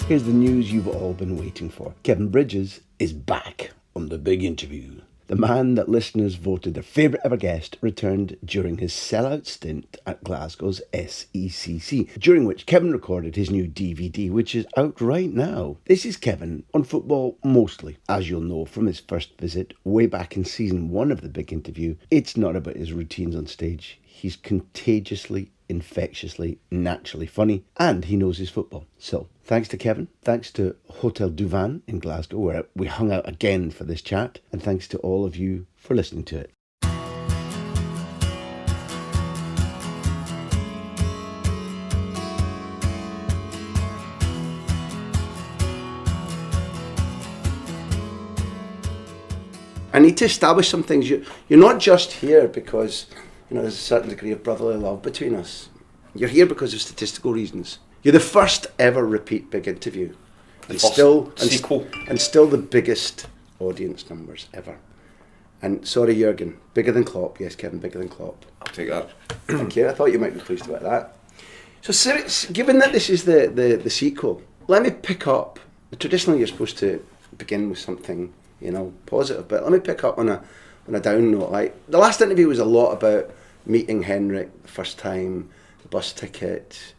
Here's the news you've all been waiting for. Kevin Bridges is back on The Big Interview. The man that listeners voted their favourite ever guest returned during his sellout stint at Glasgow's SECC, during which Kevin recorded his new DVD, which is out right now. This is Kevin on football mostly. As you'll know from his first visit way back in season 1 of The Big Interview, it's not about his routines on stage. He's contagiously, infectiously, naturally funny, and he knows his football. So, thanks to Kevin, thanks to Hotel Duvan in Glasgow, where we hung out again for this chat, and thanks to all of you for listening to it. I need to establish some things. You're not just here because there's a certain degree of brotherly love between us. You're here because of statistical reasons. You're the first ever repeat Big Interview. And still the biggest audience numbers ever. And sorry, Jurgen, bigger than Klopp. Yes, Kevin, bigger than Klopp. I'll take that. Thank you. I thought you might be pleased about that. So, given that this is the sequel, let me pick up. Traditionally, you're supposed to begin with something, positive, but let me pick up on a down note. Like, the last interview was a lot about meeting Henrik the first time, the bus ticket,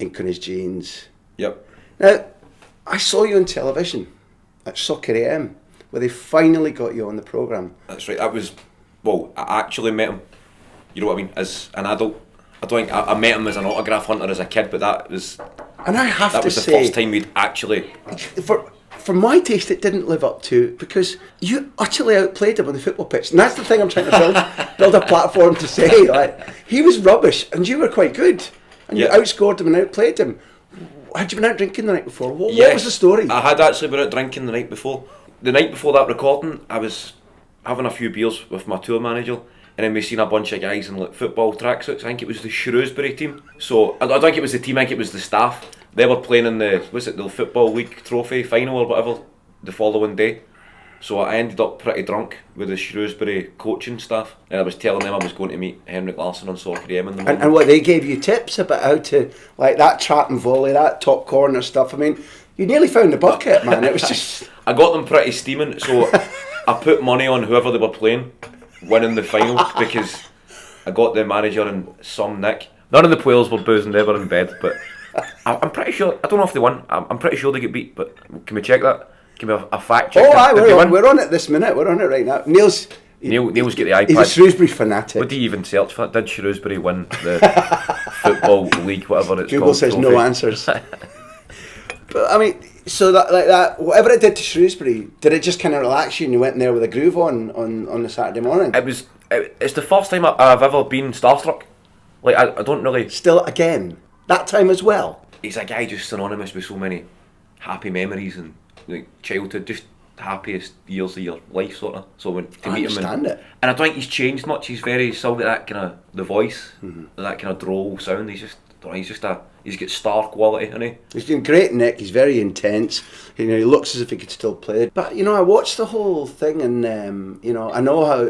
ink on his jeans. Yep. Now, I saw you on television at Soccer AM, where they finally got you on the programme. That's right. I actually met him, you know what I mean, as an adult. I don't think I met him as an autograph hunter as a kid, but that was... And I have to say... That was the first time we'd actually... For my taste, it didn't live up to, because you utterly outplayed him on the football pitch. And that's the thing I'm trying to build a platform to say. Like, he was rubbish, and you were quite good. And you outscored him and outplayed him. Had you been out drinking the night before? What was the story? I had actually been out drinking the night before. The night before that recording, I was having a few beers with my tour manager, and then we seen a bunch of guys in football tracksuits. I think it was the Shrewsbury team. So I don't think it was the team, I think it was the staff. They were playing in the Football League Trophy final or whatever the following day. So I ended up pretty drunk with the Shrewsbury coaching staff, and I was telling them I was going to meet Henrik Larsson on Soccer AM in the morning. And what, they gave you tips about how to, like that trap and volley, that top corner stuff. I mean, you nearly found the bucket, man. It was just... I got them pretty steaming, so I put money on whoever they were playing winning the final, because I got the manager and some Nick. None of the players were boozing, they were in bed, but I'm pretty sure, I don't know if they won, I'm pretty sure they get beat, but can we check that? Give me a fact check. We're on it this minute. We're on it right now. Neil's get the iPad. He's a Shrewsbury fanatic. What do you even search for? Did Shrewsbury win the Football League, whatever it's Google called? Google says no answers. But I mean, so that whatever it did to Shrewsbury, did it just kind of relax you and you went in there with a groove on the Saturday morning? It's the first time I've ever been starstruck. Like, I don't really... Still, again, that time as well? He's a guy just synonymous with so many happy memories and childhood, just happiest years of your life, sort of. So when to meet him, and I don't think he's changed much. He's still got that kind of the voice, that kind of droll sound. He's got star quality, isn't he? He's doing great, Nick. He's very intense. He looks as if he could still play. But I watched the whole thing, and I know how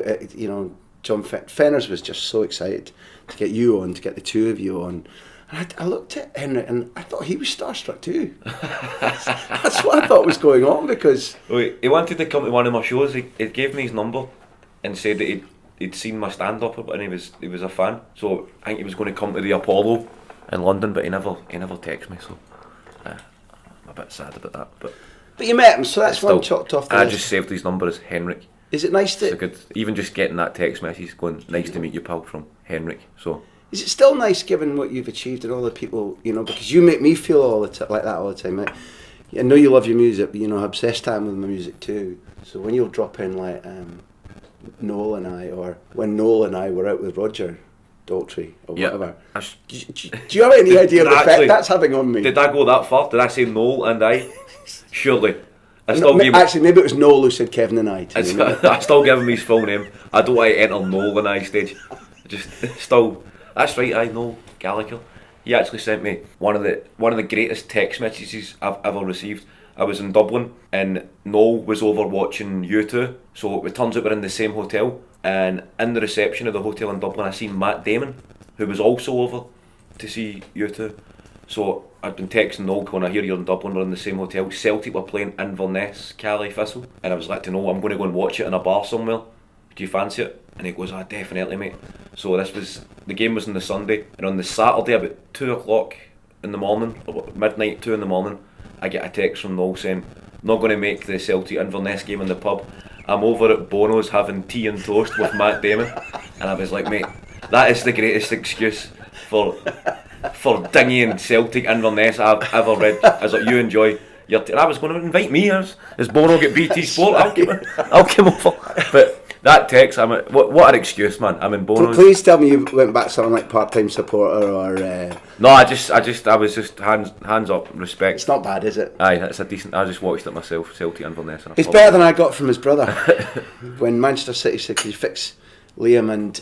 John Fenners was just so excited to get you on, to get the two of you on. And I looked at Henrik and I thought he was starstruck too. That's what I thought was going on, because... He wanted to come to one of my shows. He gave me his number and said that he'd seen my stand-up and he was a fan. So I think he was going to come to the Apollo in London, but he never texted me, so I'm a bit sad about that. But you met him, so that's one chopped off the list. I just saved his number as Henrik. Is it nice to... So good. Even just getting that text message going, nice to meet you, pal, from Henrik. So... Is it still nice, given what you've achieved and all the people, because you make me feel like that all the time. I know you love your music, but I'm obsessed time with my music too. So when you'll drop in like Noel and I, or when Noel and I were out with Roger Daltrey or whatever, do you have any idea of the effect that's having on me? Did I go that far? Did I say Noel and I? Surely. Actually, maybe it was Noel who said Kevin and I. I still give him his full name. I don't want to enter Noel and I stage. Still... That's right, I know Gallagher. He actually sent me one of the greatest text messages I've ever received. I was in Dublin and Noel was over watching U2, so it turns out we're in the same hotel, and in the reception of the hotel in Dublin I seen Matt Damon, who was also over to see U2. So I'd been texting Noel going, I hear you're in Dublin, we're in the same hotel. Celtic were playing Inverness Caledonian Thistle, and I was like to know, I'm going to go and watch it in a bar somewhere. Do you fancy it? And he goes, definitely, mate. So the game was on the Sunday, and on the Saturday about 2 o'clock in the morning, or midnight, 2 in the morning, I get a text from Noel saying, not going to make the Celtic-Inverness game in the pub. I'm over at Bono's having tea and toast with Matt Damon. And I was like, mate, that is the greatest excuse for dinghying Celtic-Inverness I've ever read. I was like, you enjoy your tea. And I was going to invite me as Bono get BT Sport. I'll come over. But that text, what an excuse, man. I'm in Bono's. Please tell me you went back to something like part-time supporter or... No, I was just hands up, respect. It's not bad, is it? Aye, it's a decent... I just watched it myself, Celtic-Inverness. It's better than I got from his brother. When Manchester City said, could you fix Liam and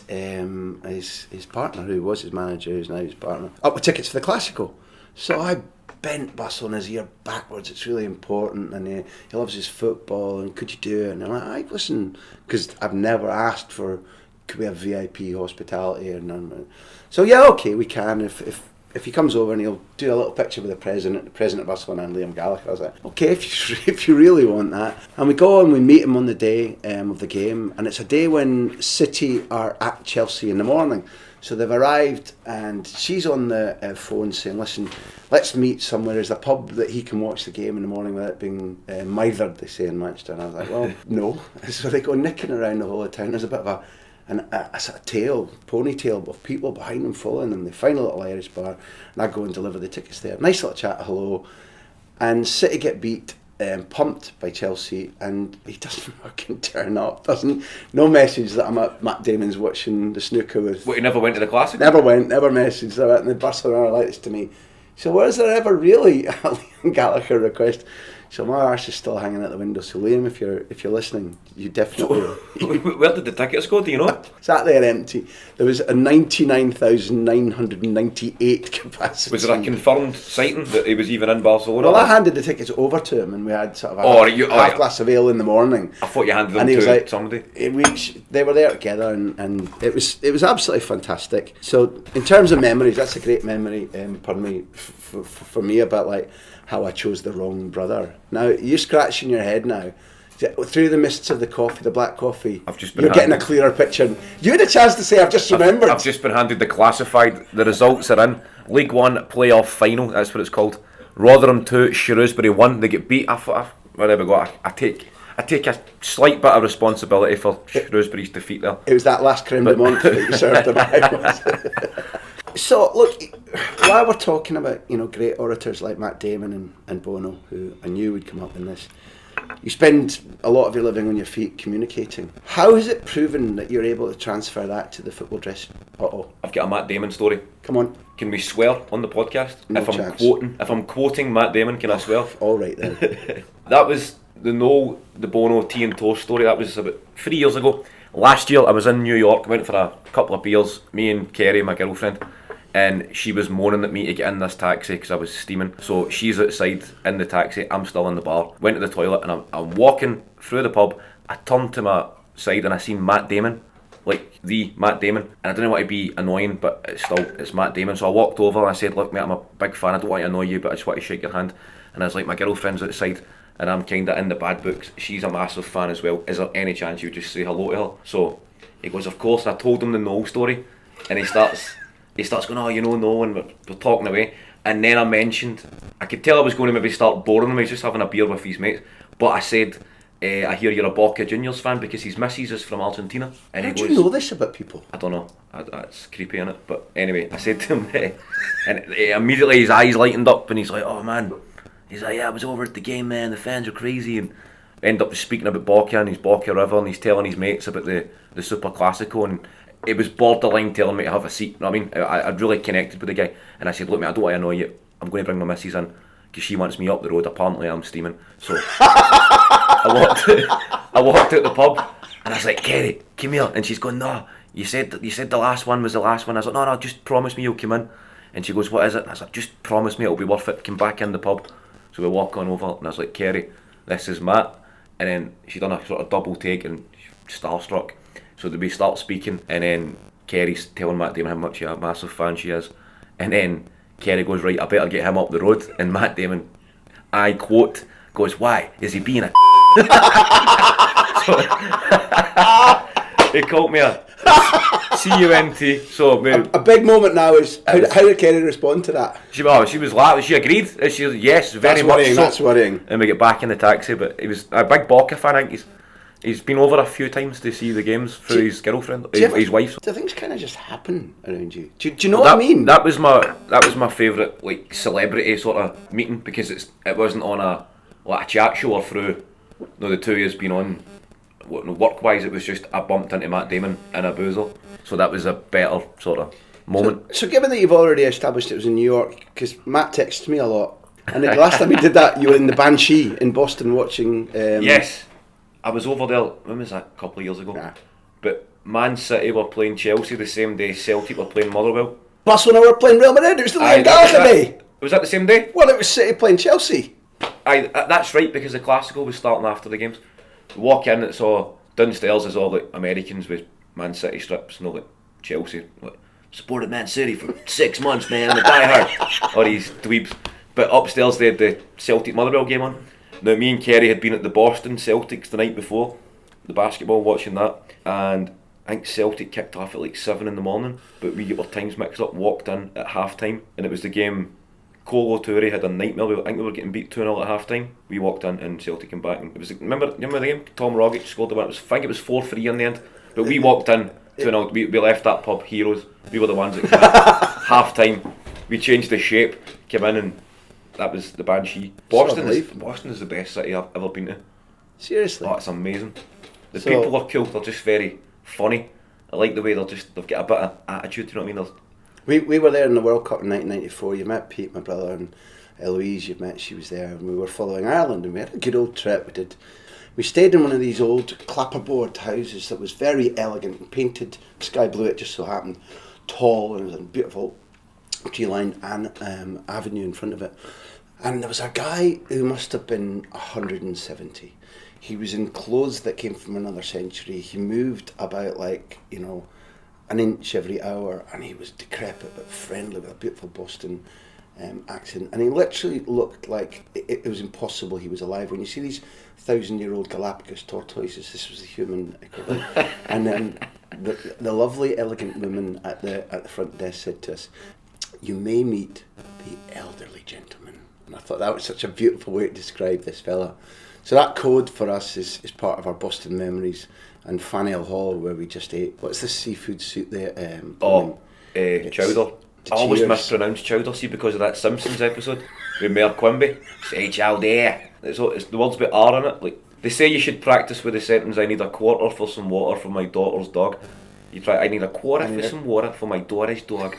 his partner, who was his manager, who's now his partner, up with tickets for the Classico. So I bent Barcelona's ear backwards. It's really important, and he loves his football, and could you do it? And I'm like, listen, because I've never asked for, could we have VIP hospitality or none? So yeah, okay, we can. If he comes over and he'll do a little picture with the president of Barcelona and Liam Gallagher, I was like, okay, if you really want that. And we go and we meet him on the day of the game, and it's a day when City are at Chelsea in the morning. So they've arrived, and she's on the phone saying, listen, let's meet somewhere. There's a pub that he can watch the game in the morning without it being mithered, they say in Manchester. And I was like, well, no. So they go nicking around the whole of town. There's a bit of a sort of ponytail of people behind them following them. They find a little Irish bar, and I go and deliver the tickets there. Nice little chat, hello. And City get beat, pumped by Chelsea, and he doesn't fucking turn up. No message that I'm at Matt Damon's watching the snooker with. What, he never went to the Classic? Never messaged that, and the Barcelona are like this to me. So was there ever really a Liam Gallagher request? So my arse is still hanging out the window. So Liam, if you're listening, you definitely... Where did the tickets go, do you know? Sat there empty. There was a 99,998 capacity. Was there a confirmed sighting that he was even in Barcelona? Well, I handed the tickets over to him, and we had sort of a half glass of ale in the morning. I thought you handed them to somebody. They were there together, and it was absolutely fantastic. So in terms of memories, that's a great memory, for me, about like how I chose the wrong brother. Now, you're scratching your head now. Through the mists of the coffee, the black coffee, you're getting a clearer picture. You had a chance to say, I've just remembered. I've just been handed the classified. The results are in. League One playoff final, that's what it's called. Rotherham 2, Shrewsbury 1. They get beat. Whatever, I take a slight bit of responsibility for Shrewsbury's defeat there. It was that last creme de menthe that you served them out. So, look, while we're talking about, great orators like Matt Damon and Bono, who I knew would come up in this, you spend a lot of your living on your feet communicating. How has it proven that you're able to transfer that to the football dress? I've got a Matt Damon story. Come on. Can we swear on the podcast? No chance. If I'm quoting Matt Damon, can I swear? All right then. That was the Bono tea and toast story. That was about 3 years ago. Last year I was in New York, went for a couple of beers, me and Kerry, my girlfriend, and she was moaning at me to get in this taxi because I was steaming. So she's outside in the taxi, I'm still in the bar, went to the toilet, and I'm walking through the pub. I turned to my side and I seen Matt Damon, like the Matt Damon, and I didn't want to be annoying, but it's Matt Damon. So I walked over and I said, look mate, I'm a big fan, I don't want to annoy you, but I just want to shake your hand. And I was like, my girlfriend's outside and I'm kind of in the bad books, she's a massive fan as well, is there any chance you would just say hello to her? So he goes, of course. And I told him the Noel story, and he starts going, Noel, and we're talking away. And then I mentioned, I could tell I was going to maybe start boring him, he's just having a beer with his mates, but I said, I hear you're a Boca Juniors fan because his missus is from Argentina. And how do you know this about people? I don't know, it's creepy, innit? But anyway, I said to him, and immediately his eyes lightened up, and he's like, oh man, he's like, yeah, I was over at the game, man, the fans are crazy, and end up speaking about Boca and his Boca River, and he's telling his mates about the Super Classico, and it was borderline telling me to have a seat. You know what I mean? I'd really connected with the guy, and I said, look mate, I don't want to annoy you, I'm going to bring my missus in because she wants me up the road, apparently I'm steaming. So I walked out the pub and I was like, Kerry, come here. And she's going, no, you said the last one was the last one. I was like, no, just promise me you'll come in. And she goes, what is it? And I was like, just promise me it'll be worth it, come back in the pub. So we walk on over and I was like, Kerry, this is Matt. And then she done a sort of double take and starstruck. So we start speaking, and then Kerry's telling Matt Damon how much a massive fan she is, and then Kerry goes, right, I better get him up the road. And Matt Damon, I quote, goes, why? Is he being a so, he called me a C-U-N-T. So a big moment now is how did Kerry respond to that? She was laughing. She agreed. She was, yes, very much so. That's worrying. And we get back in the taxi, but he was a big Barca fan. I think he's been over a few times to see the games through his girlfriend, his wife. Do things kind of just happen around you? Do you know what I mean? That was my favourite like celebrity sort of meeting, because it wasn't on a chat show or through the 2 years been on work wise. It was just I bumped into Matt Damon in a boozer, so that was a better sort of moment. So given that you've already established it was in New York, because Matt texted me a lot, and the last time he did that, you were in the Banshee in Boston watching. Yes, I was over there. When was that? A couple of years ago. Nah. But Man City were playing Chelsea the same day. Celtic were playing Motherwell. Barcelona were playing Real Madrid. It was the Noel Gallagher day. Was that the same day? Well, it was City playing Chelsea. That's right, because the Classical was starting after the games. We walk in, it's all downstairs is all like Americans with Man City strips, no like Chelsea. Like, supported Man City for 6 months, man. I'm a diehard. Or these dweebs. But upstairs they had the Celtic Motherwell game on. Now me and Kerry had been at the Boston Celtics the night before, the basketball, watching that, and I think Celtic kicked off at like 7 in the morning, but we got our times mixed up, walked in at half time, and it was the game. Colo Toure had a nightmare. I think we were getting beat 2-0 at half time. We walked in and Celtic came back, and it was remember the game? Tom Rogic scored the one. I think it was 4-3 in the end. But we walked in 2-0. We left that pub heroes. We were the ones that came in half time. We changed the shape, came in, and that was the Banshee. Boston is the best city I've ever been to. Seriously? Oh, it's amazing. The people are cool. They're just very funny. I like the way they've got a bit of attitude. You know what I mean? We were there in the World Cup in 1994. You met Pete, my brother, and Eloise. You met. She was there, and we were following Ireland, and we had a good old trip. We stayed in one of these old clapperboard houses that was very elegant and painted sky blue. It just so happened, tall, and it was a beautiful tree-lined avenue in front of it. And there was a guy who must have been 170. He was in clothes that came from another century. He moved about an inch every hour, and he was decrepit but friendly with a beautiful Boston accent, and he literally looked like it was impossible he was alive. When you see these 1,000-year-old Galapagos tortoises, this was the human equivalent. And then the lovely, elegant woman at the front desk said to us, "You may meet the elderly gentleman." And I thought that was such a beautiful way to describe this fella. So that code for us is part of our Boston memories. And Faneuil Hall, where we just ate. What's the seafood soup there? Chowder. I always mispronounce chowder, see, because of that Simpsons episode with Mayor Quimby. Say chowder. It's the words with R in it. Like they say, you should practice with the sentence, "I need a quarter for some water for my daughter's dog." You try, "I need a quarter for some water for my daughter's dog."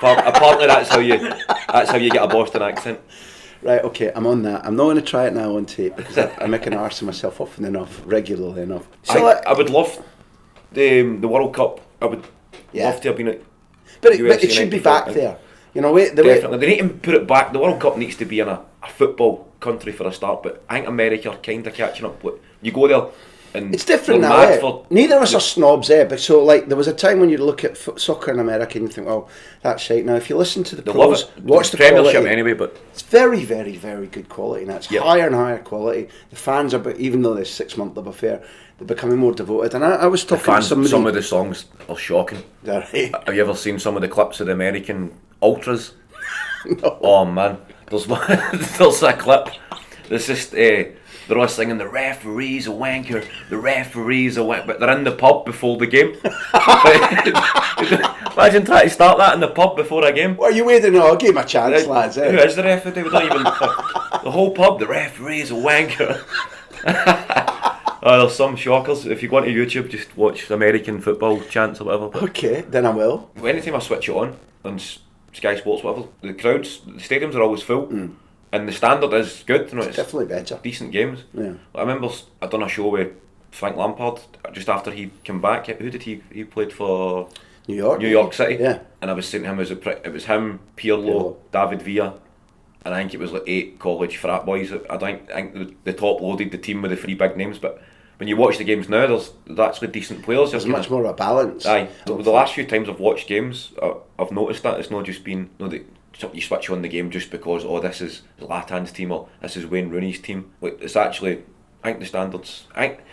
Apparently, that's how you get a Boston accent. Right, okay, I'm on that. I'm not going to try it now on tape because I make an arse of myself often enough, regularly enough. So I would love the World Cup. I would love to have been at. But it should be back there. You know, definitely. They need to put it back. The World Cup needs to be in a football country for a start, but I think America are kind of catching up. You go there. And it's different now. Neither of us are snobs, but so like there was a time when you look at soccer in America and you think, "Oh, that's shite." Now, if you listen to the pros, watch the Premiership quality, anyway, but it's very, very, very good quality. Now it's higher and higher quality. The fans are, even though there's 6 month love affair, they're becoming more devoted. And I was talking to somebody. Some of the songs are shocking. Right. Have you ever seen some of the clips of the American ultras? No. Oh man, there's a clip. There's just they're all singing, "The referee's a wanker, the referee's a wanker," but they're in the pub before the game. Imagine trying to start that in the pub before a game. What are you waiting on? Give him a chance, lads. Who is the referee? We don't even. The whole pub, "The referee's a wanker." There's some shockers. If you go onto YouTube, just watch American football chants or whatever. But okay, then I will. Anytime I switch it on Sky Sports, whatever, the crowds, the stadiums are always full. And the standard is good. You know, it's definitely better. Decent games. Yeah. I remember I'd done a show with Frank Lampard just after he came back. Who did he played for? New York City. Yeah. And I was saying to him, it was him, Pirlo, David Villa, and I think it was like 8 college frat boys. I think the top loaded the team with the 3 big names. But when you watch the games now, there's actually decent players. There's much more of a balance. Aye. The last few times I've watched games, I've noticed that it's not just been the you switch on the game just because this is Zlatan's team or this is Wayne Rooney's team. Like, it's actually, I think the standards.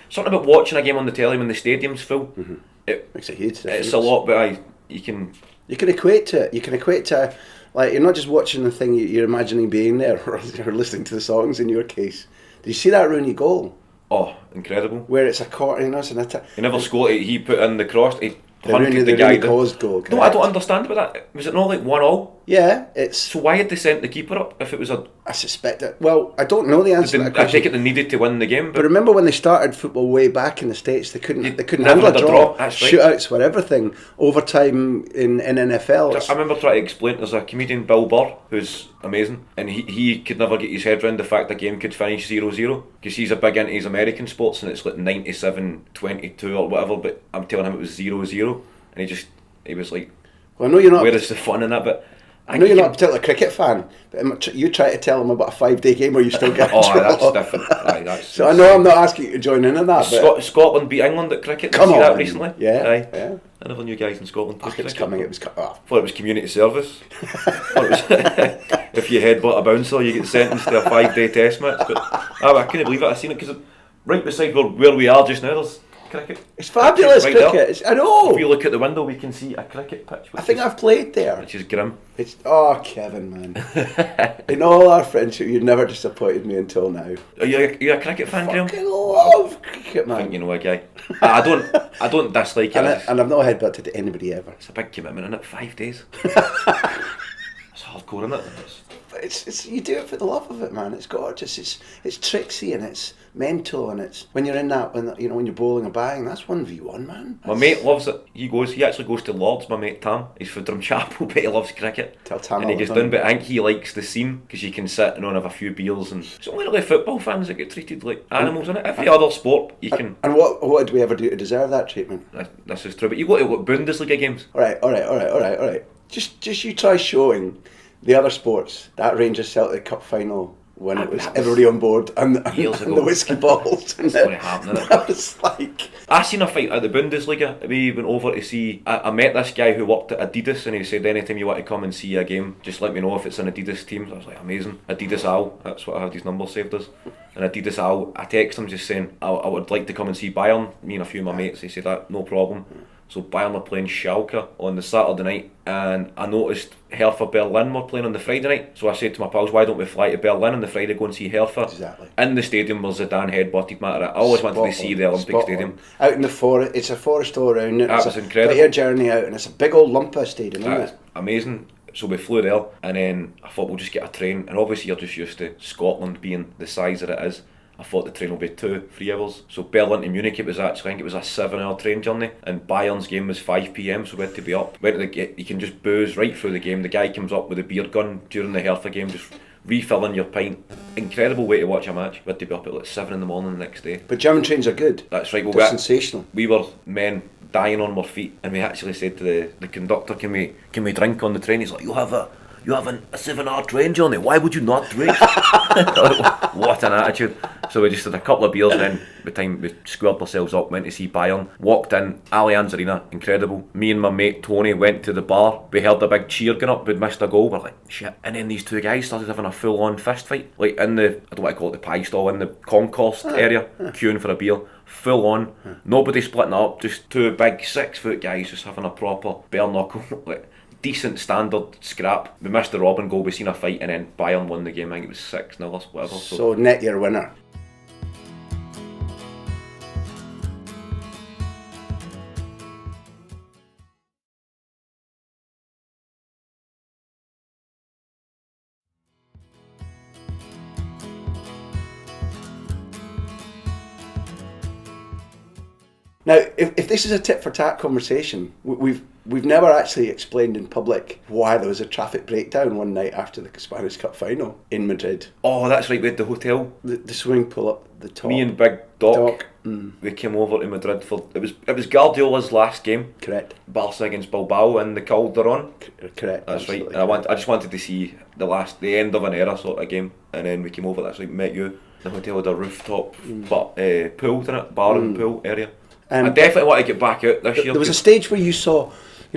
Something about watching a game on the telly when the stadium's full. Mm-hmm. It makes a huge difference. It's a lot, but you can equate to it. You can equate to, like, you're not just watching the thing you're imagining being there or listening to the songs. In your case, did you see that Rooney goal? Oh, incredible! Where it's a quarter, it's an attack. He never scored it. He put in the cross. He The hunted the Rooney guy. caused goal. No, I don't understand about that. Was it not like 1-1? Yeah, it's. So why had they sent the keeper up if it was a? I suspect it. Well, I don't know the answer to that I question. take it they needed to win the game. But remember when they started football way back in the States, they couldn't never handle a had a draw. draw. That's right. Shootouts were everything. Overtime in NFL. I remember trying to explain. There's a comedian, Bill Burr, who's amazing, and he could never get his head around the fact the game could finish 0-0 because he's a big into his American sports and it's like 97-22 or whatever. But I'm telling him it was 0-0, and he was like, Well, I know you're not. where is the fun in that? But I know you're not a particular cricket fan, but you try to tell them about a 5-day game where you still get a oh, draw. that's different. Aye, that's So I know I'm not asking you to join in on that. But Scotland beat England at cricket. Did Come you see on. that recently? Yeah, Aye. yeah. I never knew guys in Scotland played it's cricket. coming. It was Thought it was community service. Thought it was if you headbutt a bouncer, you get sentenced to a 5-day test match. But I couldn't believe it. I seen it because right beside where we are just now, there's cricket. It's fabulous right cricket. I know. If you look at the window, we can see a cricket pitch. I think I've played there. Which is grim. It's Kevin, man. In all our friendship, you've never disappointed me until now. Are you a cricket fan, Graham? I love cricket, man. I think you know a guy. I don't dislike it. And I've not headbutted to anybody ever. It's a big commitment, isn't it? 5 days. It's hardcore, isn't it? It's you do it for the love of it, man. It's gorgeous. It's tricksy and it's mental and it's when you're in that when you're bowling a bang. That's 1v1, man. My mate loves it. He actually goes to Lords. My mate Tam. He's from Drumchapel, but he loves cricket. Tell Tam. And he gets done, but I think he likes the scene because you can sit and have a few beers and it's only really football fans that get treated like animals in it. Every other sport you can. And what did we ever do to deserve that treatment? This is true. But you go to Bundesliga games. All right. Just you try showing the other sports, that Rangers Celtic Cup final when it was everybody on board and the whiskey bottles. That's not happening. That was like... I seen a fight at the Bundesliga. We went over to see... I met this guy who worked at Adidas and he said anytime you want to come and see a game, just let me know if it's an Adidas team. So I was like, amazing. Adidas Al, that's what I had his number saved as. And Adidas Al, I text him just saying, I would like to come and see Bayern. Me and a few of my mates, he said that, no problem. So Bayern were playing Schalke on the Saturday night and I noticed Hertha Berlin were playing on the Friday night. So I said to my pals, why don't we fly to Berlin on the Friday, go and see Hertha? Exactly. In the stadium where Zidane headbutted Matt. I always wanted to see the Olympic Stadium. Out in the forest, it's a forest all around it. That was incredible. Bit of a journey out and it's a big old lump of stadium, isn't it? Amazing. So we flew there and then I thought we'll just get a train and obviously you're just used to Scotland being the size that it is. I thought the train will be 2-3 hours. So Berlin to Munich, I think it was a 7-hour train journey. And Bayern's game was 5 PM, so we had to be up. Went to the gate, you can just booze right through the game. The guy comes up with a beer gun during the Hertha game, just refilling your pint. Incredible way to watch a match. We had to be up at like 7 in the morning the next day. But German trains are good. That's right. Well, they're sensational. We were men dying on our feet, and we actually said to the conductor, "Can we drink on the train?" He's like, "You have a 7-hour train journey. Why would you not drink?" What an attitude. So we just had a couple of beers and then by the time we squared ourselves up, went to see Bayern, walked in, Allianz Arena, incredible. Me and my mate Tony went to the bar, we heard a big cheer going up, we'd missed a goal, we're like, shit. And then these two guys started having a full on fist fight, like in the, I don't want to call it the pie stall, in the concourse area, queuing for a beer. Full on, nobody splitting up, just two big 6-foot guys just having a proper bare knuckle, like decent standard scrap. We missed the Robin goal, we seen a fight, and then Bayern won the game. I think it was 6-0 or whatever. So net your winner. Now, if this is a tit for tat conversation, we've never actually explained in public why there was a traffic breakdown one night after the Spanish Cup final in Madrid. Oh, that's right, we had the hotel. The swimming pool up the top. Me and Big Doc. We came over to Madrid for it was Guardiola's last game. Correct. Barca against Bilbao in the Calderon. Correct. That's right. And I just wanted to see the end of an era sort of game, and then we came over. That's right. Met you. The hotel had a rooftop, but pool in it, bar and pool area. I definitely want to get back out this year. There was a stage where you saw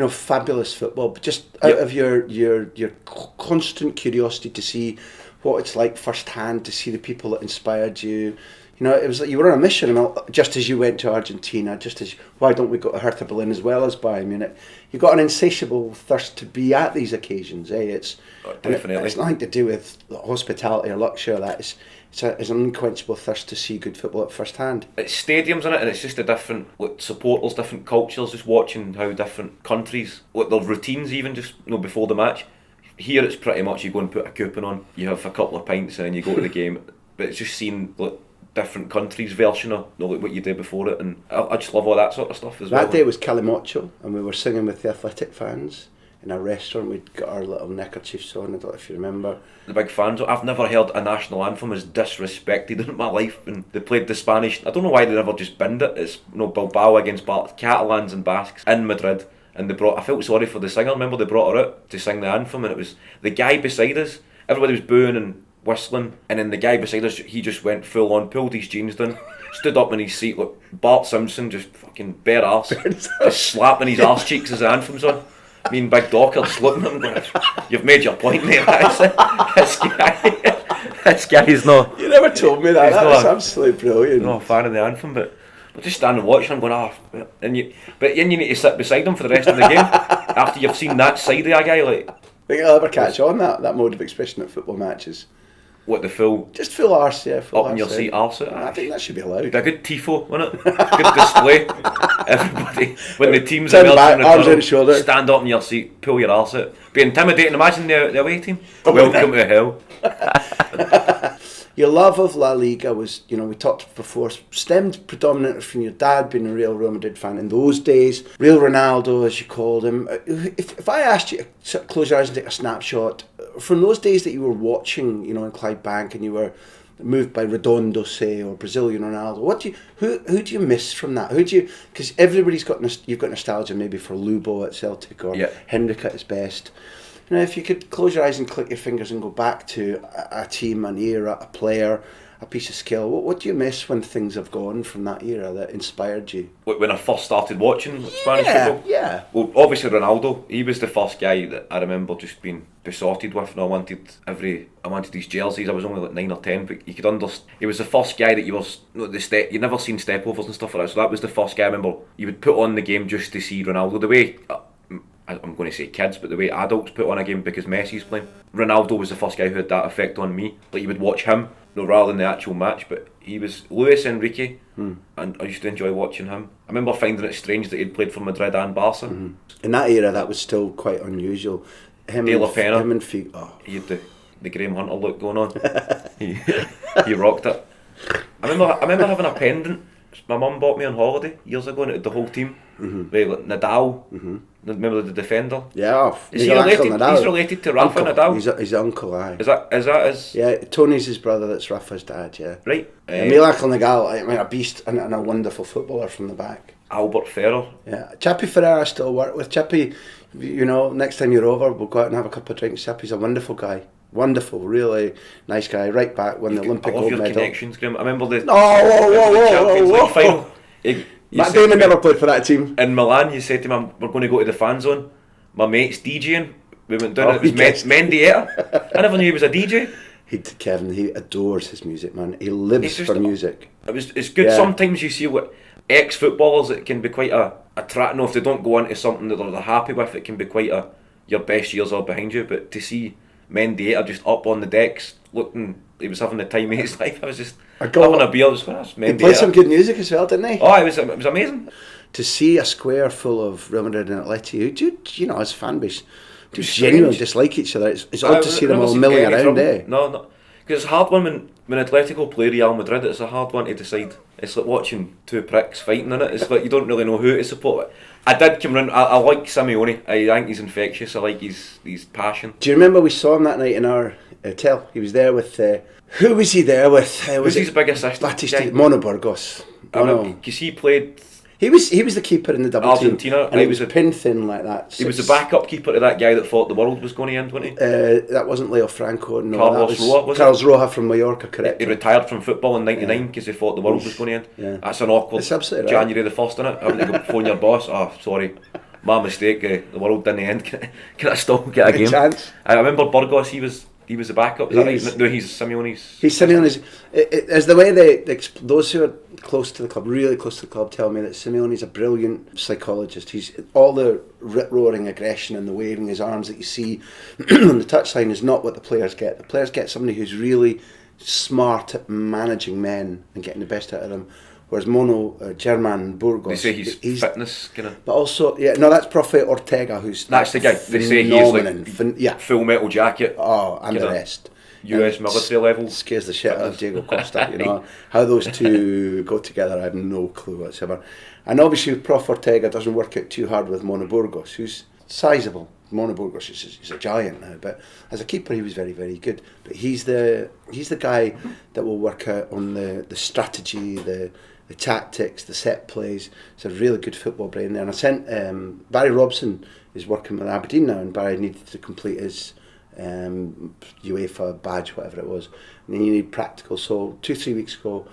fabulous football, but just out of your constant curiosity to see what it's like firsthand, to see the people that inspired you. It was like you were on a mission, just as you went to Argentina, why don't we go to Hertha Berlin as well as Bayern Munich? You got an insatiable thirst to be at these occasions, eh? Definitely. It's nothing to do with hospitality or luxury. It's an unquenchable thirst to see good football at first hand. It's stadiums in it, and it's just a different supporters, different cultures. Just watching how different countries, their routines, even just before the match. Here it's pretty much you go and put a coupon on, you have a couple of pints, and then you go to the game. But it's just seeing different countries' version of what you did before it, and I just love all that sort of stuff as well. That day was Calimocho, and we were singing with the Athletic fans in a restaurant. We'd got our little neckerchiefs on. I don't know if you remember. The big fans. I've never heard a national anthem as disrespected in my life. And they played the Spanish. I don't know why they never just binned it. It's Bilbao against Catalans and Basques in Madrid, and I felt sorry for the singer. Remember they brought her out to sing the anthem, and it was the guy beside us. Everybody was booing and whistling, and then the guy beside us, he just went full on, pulled his jeans down, stood up in his seat like Bart Simpson, just fucking bare arse, just slapping his arse cheeks as the anthem's on. Me and Big Doc are just looking at him going, "You've made your point, mate." This guy's not. You never told me that. That was absolutely brilliant. Not a fan of the anthem, but just standing watching him going, but then you need to sit beside him for the rest of the game after you've seen that side of a guy. Like, I think I'll ever catch on that mode of expression at football matches. What, the full... Just full arse, yeah. Full up in your seat, arse it. I think that should be allowed. A good tifo, wasn't it? Good display. Everybody, when the team's turn back, arms out the shoulder, stand up in your seat, pull your arse out. Be intimidating. Imagine the away team. Welcome to hell. Your love of La Liga was, we talked before, stemmed predominantly from your dad being a real Madrid fan in those days. Real Ronaldo, as you called him. If I asked you to close your eyes and take a snapshot from those days that you were watching, in Clydebank, and you were moved by Redondo, say, or Brazilian Ronaldo, who do you miss from that? Because everybody's you've got nostalgia maybe for Lubo at Celtic or Henrik at his best. If you could close your eyes and click your fingers and go back to a team, an era, a player, a piece of skill, what do you miss when things have gone from that era that inspired you? When I first started watching Spanish football? Yeah. Well, obviously Ronaldo. He was the first guy that I remember just being besotted with, and I wanted his jerseys. I was only like 9 or 10, but you could understand. He was the first guy that you'd never seen stepovers and stuff like that. So that was the first guy I remember you would put on the game just to see Ronaldo. The way I'm going to say kids, but the way adults put on a game because Messi's playing. Ronaldo was the first guy who had that effect on me. Like, you would watch him, rather than the actual match, but he was Luis Enrique, and I used to enjoy watching him. I remember finding it strange that he'd played for Madrid and Barca. In that era, that was still quite unusual. De La Pena. Him and Figo. Oh. He had the Graham Hunter look going on. he rocked it. I remember having a pendant my mum bought me on holiday years ago, and it had the whole team. Right, like Nadal. Remember the defender? Yeah. Is he related? He's related to Rafa Nadal. He's his uncle, aye. Is that his? Yeah, Tony's his brother. That's Rafa's dad. Yeah. Right. Miracle Nadal, a beast and a wonderful footballer from the back. Albert Ferrer. Yeah, Chippy Ferrer I still work with. Chippy, next time you're over, we'll go out and have a couple of drinks. Chippy's a wonderful guy. Wonderful, really nice guy. Right back, won the Olympic gold medal. Connections, Graham. I remember the Champions League final. Matt Damon never played for that team. In Milan, you said to him, "We're going to go to the fan zone. My mate's DJing." We went down. It was Mendieta. I never knew he was a DJ. Kevin, he adores his music, man. He lives for music. It's good. Yeah. Sometimes you see what ex-footballers, it can be quite a track. No, if they don't go into something that they're happy with, it can be quite your best years are behind you. But to see Mendieta just up on the decks, looking, he was having the time of his life. I was just having a beer. Just going, that's Mendieta. He played some good music as well, didn't he? Oh, it was amazing. To see a square full of Real Madrid and Atleti, his fan base, genuinely dislike each other. It's odd to see them all milling around, eh? No. Because it's a hard one when Atletico play Real Madrid. It's a hard one to decide. It's like watching two pricks fighting in it. It's like you don't really know who to support. I did come round. I like Simeone. I think he's infectious. I like his passion. Do you remember we saw him that night in our hotel? He was there with who was he there with? Who's his big assistant? Mono Burgos. Because he played. He was the keeper in the double Argentina, team, and he was pin thin like that. He was the backup keeper to that guy that thought the world was going to end, wasn't he? That wasn't Leo Franco. No, Carlos Roa, was Carlos Roja from Mallorca, correct? He retired from football in '99 because he thought the world was going to end. Yeah. That's an awkward January the 1st, innit? Having to go phone your boss. Oh, sorry, My mistake. The world didn't end. Can I still get a game? Chance. I remember Burgos. He was the backup. Is that right? No, he's Simeone's. He's Simeone's. As the way those who are close to the club, really close to the club, tell me that Simeone's a brilliant psychologist. He's all the rip-roaring aggression and the waving his arms that you see on the touchline is not what the players get. The players get somebody who's really smart at managing men and getting the best out of them. Whereas German Burgos, they say he's fitness kind of. But also, that's Profe Ortega, who's that's the guy. They say he's like full metal jacket. Oh, and the rest. US military level. Scares the shit out of Diego Costa. You know how those two go together. I have no clue whatsoever. And obviously, Prof Ortega doesn't work out too hard with Burgos, who's sizable. Burgos is a giant now, but as a keeper he was very, very good. But he's the guy that will work out on the strategy, the tactics, the set plays. It's a really good football brain there. And I sent Barry Robson is working with Aberdeen now, and Barry needed to complete his UEFA badge, whatever it was, and he needed practical. So 2-3 weeks ago,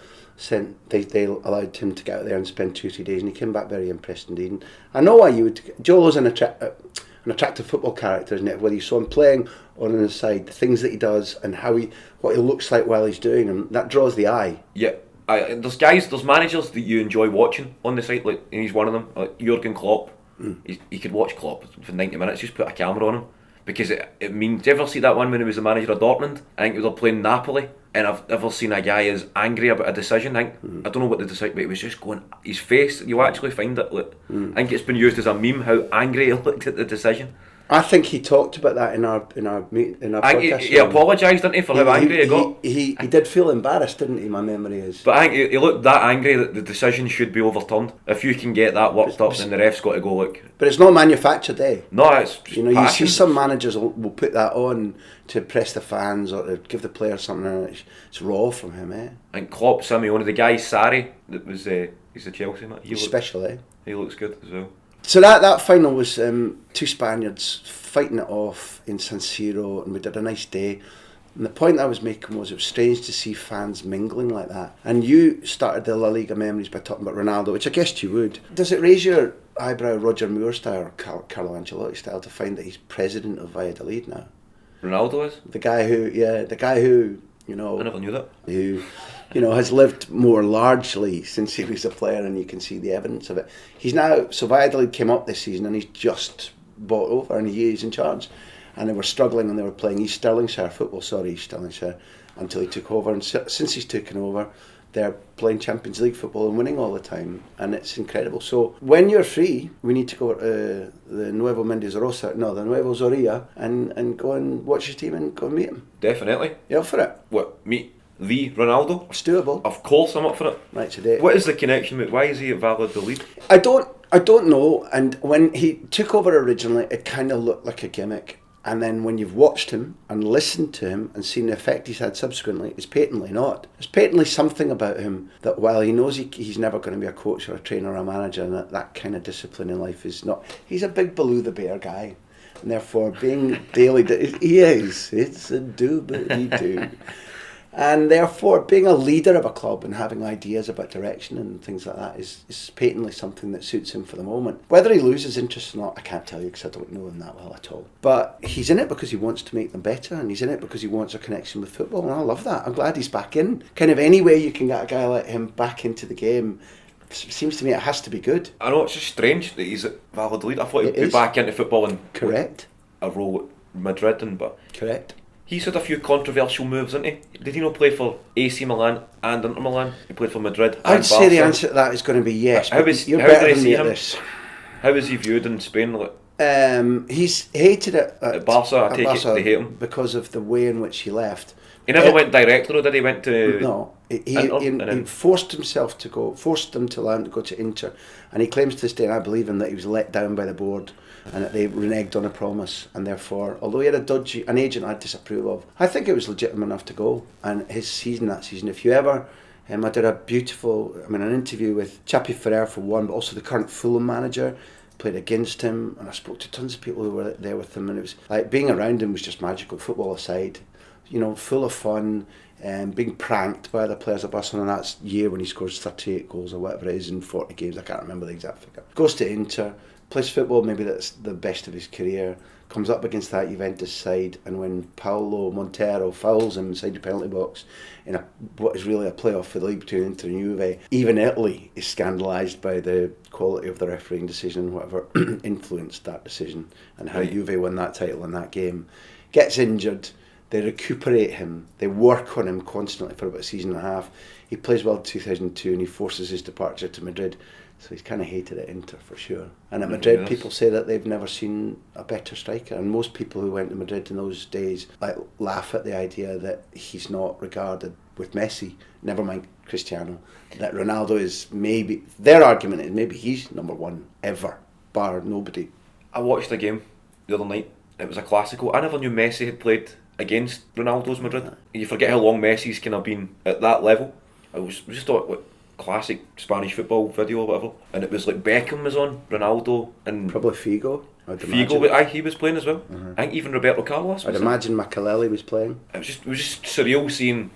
they allowed him to get out there and spend 2-3 days, and he came back very impressed indeed. And I know why you would. Jolo's an attractive football character, isn't it? Whether you saw him playing on the side, the things that he does, and what he looks like while he's doing them, that draws the eye. Yeah. There's managers that you enjoy watching on the side, like, and he's one of them. Like Jurgen Klopp, you could watch Klopp for 90 minutes, just put a camera on him, because it means. Do you ever see that one when he was the manager of Dortmund? I think they were playing Napoli, and I've never seen a guy as angry about a decision. I don't know what the decision, but he was just going. His face, you actually find it. Like, I think it's been used as a meme how angry he looked at the decision. I think he talked about that in our podcast. He apologised, didn't he, for how angry he got. He did feel embarrassed, didn't he? My memory is. But I think he looked that angry that the decision should be overturned. If you can get that worked up, then the ref's got to go, look. But it's not manufactured, eh? No, it's you see some managers will put that on to impress the fans or to give the players something, and it's raw from him, eh? And Klopp, Simeone, the guy Sarri that was he's the Chelsea man. He's special, eh? He looks good as well. So that final was two Spaniards fighting it off in San Siro, and we did a nice day. And the point I was making was it was strange to see fans mingling like that. And you started the La Liga memories by talking about Ronaldo, which I guessed you would. Does it raise your eyebrow, Roger Moore style or Carlo Ancelotti style, to find that he's president of Valladolid now? Ronaldo is? The guy who, you know... I never knew that. Who... has lived more largely since he was a player, and you can see the evidence of it. He's now, so Valladolid came up this season and he's just bought over and he is in charge. And they were struggling and they were playing East Stirlingshire football, until he took over. And since he's taken over, they're playing Champions League football and winning all the time. And it's incredible. So when you're free, we need to go to the Nuevo Zorilla and go and watch your team and go and meet him. Definitely. You up for it? What, meet the Ronaldo? It's doable. Of course I'm up for it. Right, today. What is the connection with, why is he at Valladolid? I don't know, and when he took over originally, it kind of looked like a gimmick. And then when you've watched him and listened to him and seen the effect he's had subsequently, it's patently not. There's patently something about him that while he knows he's never going to be a coach or a trainer or a manager, and that kind of discipline in life is not... He's a big Baloo the Bear guy. And therefore, being daily... He is. It's a do-but-he-do. And therefore, being a leader of a club and having ideas about direction and things like that is patently something that suits him for the moment. Whether he loses interest or not, I can't tell you because I don't know him that well at all. But he's in it because he wants to make them better, and he's in it because he wants a connection with football, and I love that. I'm glad he's back in. Kind of any way you can get a guy like him back into the game, seems to me it has to be good. I know, it's just strange that he's at Valladolid. I thought he'd be back into football and correct a role at Madrid, but correct. He's had a few controversial moves, hasn't he? Did he not play for AC Milan and Inter Milan? He played for Madrid and I'd say Barca. The answer to that is going to be yes. How is he viewed in Spain? He's hated it at Barca. I take it they hate him because of the way in which he left. He never went directly, or did he? Went to he forced himself to go, forced them to allow him to go to Inter, and he claims to this day, and I believe him, that he was let down by the board and that they reneged on a promise, and therefore, although he had an agent I disapprove of, I think it was legitimate enough to go. And his season that season, if you ever, I did an interview with Chappie Ferrer for one, but also the current Fulham manager, played against him, and I spoke to tons of people who were there with him, and it was like being around him was just magical. Football aside, full of fun, being pranked by other players at Barcelona. That's year when he scores 38 goals or whatever it is in 40 games. I can't remember the exact figure. Goes to Inter, plays football, maybe that's the best of his career. Comes up against that Juventus side, and when Paulo Montero fouls him inside the penalty box in what is really a playoff for the league between Inter and Juve, even Italy is scandalised by the quality of the refereeing decision and whatever influenced that decision, and how Juve won that title in that game. Gets injured, they recuperate him, they work on him constantly for about a season and a half. He plays well in 2002 and he forces his departure to Madrid. So he's kind of hated at Inter for sure. And at Madrid, people say that they've never seen a better striker. And most people who went to Madrid in those days laugh at the idea that he's not regarded with Messi, never mind Cristiano, that Ronaldo is maybe, their argument is maybe he's number one ever, bar nobody. I watched the game the other night. It was a Classico. I never knew Messi had played against Ronaldo's Madrid. You forget how long Messi's kind of been at that level. I was just thought, what, classic Spanish football video or whatever, and it was like Beckham was on, Ronaldo, and probably Figo. Figo, he was playing as well. I think even Roberto Carlos. I'd imagine Makelele was playing. It was just surreal seeing.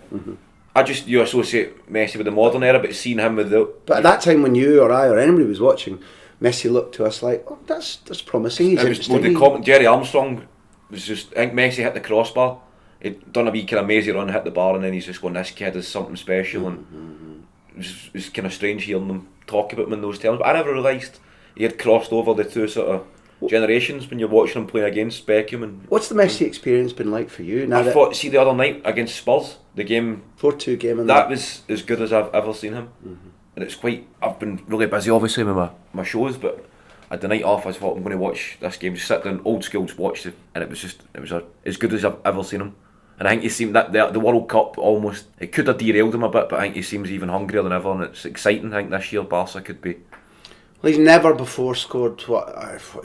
You associate Messi with the modern era, but seeing him with the. But at that time, when you or I or anybody was watching, Messi looked to us like, oh, that's promising. He's interesting. Jerry Armstrong was just. I think Messi hit the crossbar. He'd done a wee kind of mazy run, hit the bar, and then he's just going, "This kid is something special." And it was kind of strange hearing them talk about him in those terms. But I never realised he had crossed over the two sort of generations when you're watching him play against Beckham. And what's the Messi experience been like for you? I thought, see the other night against Spurs, the game 4-2 game, that was as good as I've ever seen him. And it's quite. I've been really busy, obviously, with my shows, but I had the night off. I thought I'm going to watch this game, just sit down, old school, just watch it, and it was as good as I've ever seen him. And I think he seemed that the World Cup almost, it could have derailed him a bit, but I think he seems even hungrier than ever, and it's exciting. I think this year Barca could be. Well, he's never before scored, what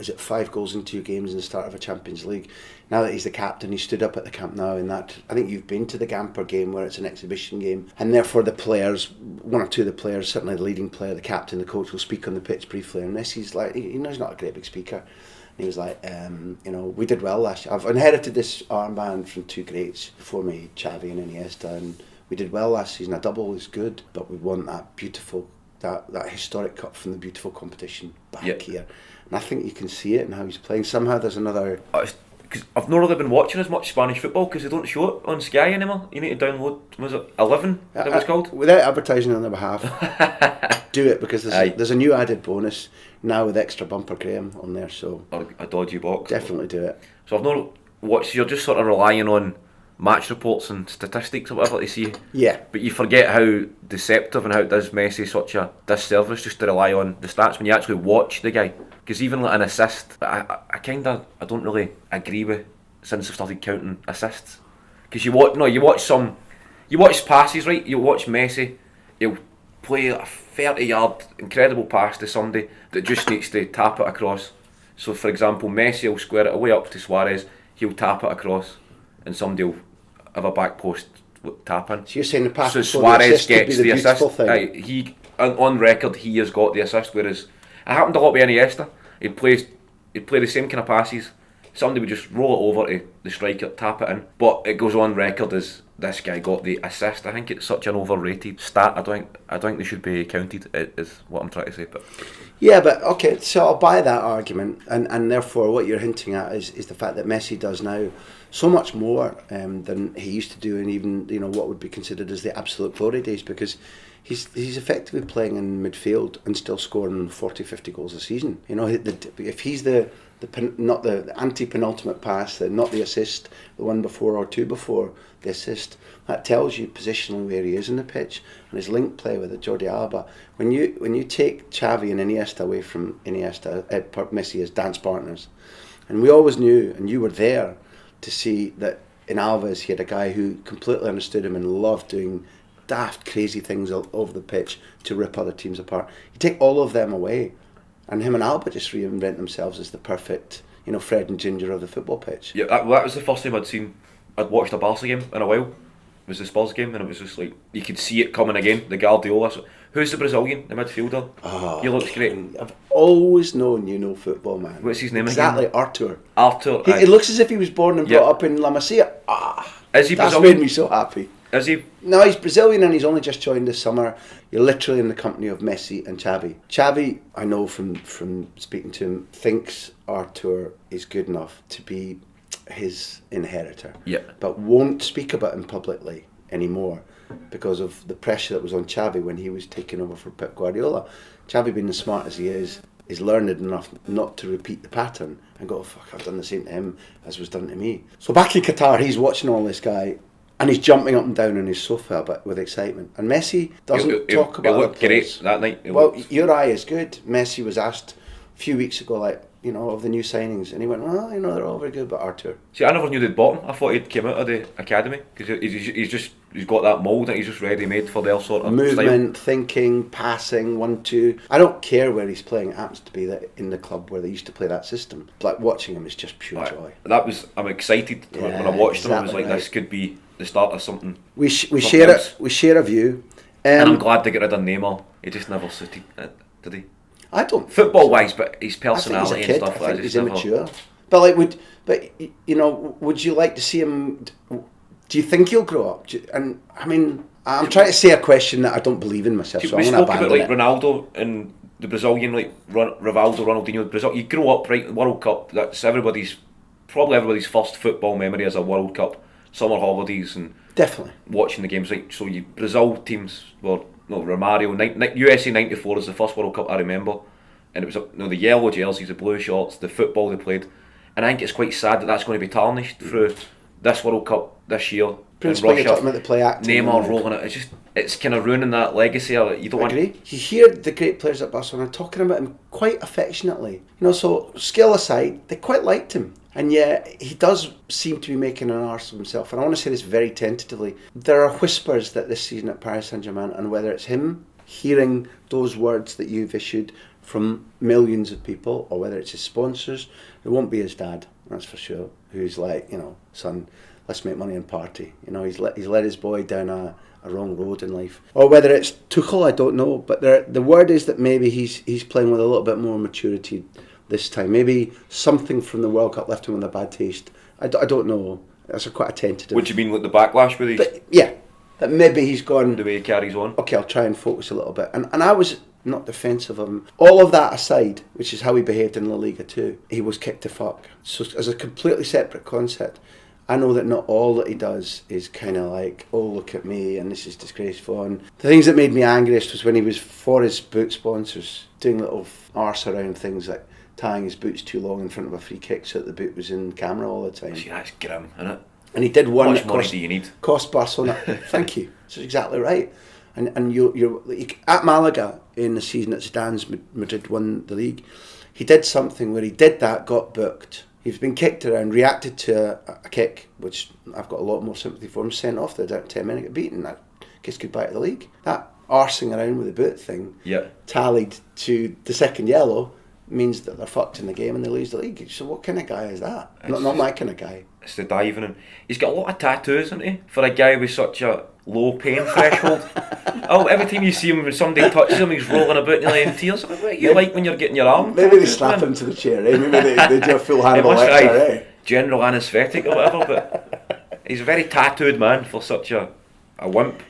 is it, 5 goals in 2 games in the start of a Champions League. Now that he's the captain, he stood up at the Camp Nou in that. I think you've been to the Gamper game where it's an exhibition game, and therefore the players, one or two of the players, certainly the leading player, the captain, the coach, will speak on the pitch briefly, and Messi's like, he knows he's not a great big speaker. He was like, we did well last year. I've inherited this armband from 2 greats before me, Xavi and Iniesta, and we did well last season. A double is good, but we want that beautiful, that historic cup from the beautiful competition back here. And I think you can see it in how he's playing. Somehow there's another. Because I've not really been watching as much Spanish football because they don't show it on Sky anymore. You need to download, was it 11 that it was called? Without advertising on their behalf, do it, because there's a new added bonus now with extra bumper Graham on there. So or a dodgy box. Definitely do it. So I've not watched, you're just sort of relying on match reports and statistics or whatever to see. Yeah. But you forget how deceptive and how it does Messi such a disservice just to rely on the stats when you actually watch the guy. Because even like an assist, I don't really agree with since I've started counting assists. Because you watch passes, right? You watch Messi, he'll play a 30-yard incredible pass to somebody that just needs to tap it across. So for example, Messi will square it away up to Suarez, he'll tap it across, and somebody will have a back post tap in. So you're saying the pass so Suarez gets the assist. He on record he has got the assist, whereas it happened a lot with Iniesta. He'd play the same kind of passes. Somebody would just roll it over to the striker, tap it in. But it goes on record as this guy got the assist. I think it's such an overrated stat. I don't think they should be counted, is what I'm trying to say. But yeah, but okay, so I'll buy that argument, and therefore what you're hinting at is the fact that Messi does now so much more than he used to do, and even what would be considered as the absolute glory days, because he's effectively playing in midfield and still scoring 40-50 goals a season. If he's not the anti-penultimate pass, not the assist, the one before or two before the assist, that tells you positionally where he is in the pitch, and his link play with Jordi Alba. When you take Xavi and Iniesta away from Messi as dance partners, and we always knew, and you were there to see that in Alves he had a guy who completely understood him and loved doing daft, crazy things all over the pitch to rip other teams apart. You take all of them away, and him and Alba just reinvent themselves as the perfect, Fred and Ginger of the football pitch. Yeah, that was the first time I'd watched a Barca game in a while, was the Spurs game, and it was just like you could see it coming again. The Guardiola. Who's the Brazilian, the midfielder? Oh, he looks great. I've always known you know football, man. What's his name exactly, again? Artur. Artur. It looks as if he was born and brought up in La Masia. Is he that's Brazilian? made me so happy. Is he? No, he's Brazilian and he's only just joined this summer. You're literally in the company of Messi and Xavi. Xavi, I know from speaking to him, thinks Artur is good enough to be his inheritor. Yeah. But won't speak about him publicly anymore because of the pressure that was on Xavi when he was taking over for Pep Guardiola. Xavi, being as smart as he is learned enough not to repeat the pattern and go, oh, fuck, I've done the same to him as was done to me. So back in Qatar, he's watching all this guy and he's jumping up and down on his sofa but with excitement. And Messi doesn't talk about it looked great that night. Your eye is good. Messi was asked a few weeks ago, like, you know, of the new signings, and he went, well, you know, they're all very good, but Artur. See, I never knew they'd bought him. I thought he'd came out of the academy because he's got that mould and he's just ready made for their sort of movement, style. thinking, passing, 1-2. I don't care where he's playing. It happens to be that in the club where they used to play that system. Like watching him is just pure joy. I'm excited when I watched him. I was like, this could be the start of something. We share a view, and I'm glad they got rid of Neymar. He just never suited it, did he? I don't football wise, but his personality and stuff. I think he's immature. But would you like to see him? Do you think he'll grow up? I'm trying to say a question that I don't believe in myself. So we I'm going spoke to about abandon Ronaldo and the Brazilian, like Rivaldo, Ronaldinho. Brazil, you grow up right. World Cup. That's everybody's first football memory as a World Cup. Summer holidays and definitely watching the games. Like so, Brazil teams were. No, Romario, USA '94 is the first World Cup I remember, and it was the yellow jerseys, the blue shorts, the football they played, and I think it's quite sad that that's going to be tarnished through this World Cup this year. Principally, you're talking about the play acting. Neymar rolling it. It's kind of ruining that legacy. You don't want. You hear the great players at Barcelona talking about him quite affectionately. You know, so skill aside, they quite liked him. And yet, he does seem to be making an arse of himself. And I want to say this very tentatively. There are whispers that this season at Paris Saint-Germain, and whether it's him hearing those words that you've issued from millions of people, or whether it's his sponsors, it won't be his dad, that's for sure, who's like, you know, son, let's make money and party. You know, he's led his boy down a wrong road in life. Or whether it's Tuchel, I don't know. But the word is that maybe he's playing with a little bit more maturity this time. Maybe something from the World Cup left him with a bad taste. I don't know. That's quite a tentative. What do you mean with the backlash with these? Yeah, that maybe he's gone. The way he carries on. Okay, I'll try and focus a little bit. And I was not defensive of him. All of that aside, which is how he behaved in La Liga too, he was kicked to fuck. So as a completely separate concept, I know that not all that he does is kind of like, oh, look at me, and this is disgraceful. And the things that made me angriest was when he was, for his boot sponsors, doing little arse around things like tying his boots too long in front of a free kick so that the boot was in camera all the time. See, that's grim, isn't it? And he did one How much that money do you need? Cost Barcelona. Thank you. That's exactly right. And you're at Malaga in the season that Zidane's Madrid won the league. He did something where he did that, got booked. He's been kicked around, reacted to a kick, which I've got a lot more sympathy for him, sent off there down 10 minutes, get beaten. That kiss goodbye to the league. That arsing around with the boot thing, tallied to the second yellow, means that they're fucked in the game and they lose the league. So what kind of guy is that? Not my kind of guy. It's the diving in. He's got a lot of tattoos, hasn't he? For a guy with such a low pain threshold. Every time you see him, when somebody touches him, he's rolling about nearly in tears. What you like when you're getting your arm? Maybe they slap him to the chair, eh? Maybe they do a full Hannibal Lecter, eh? General anaesthetic or whatever, but he's a very tattooed man for such a wimp.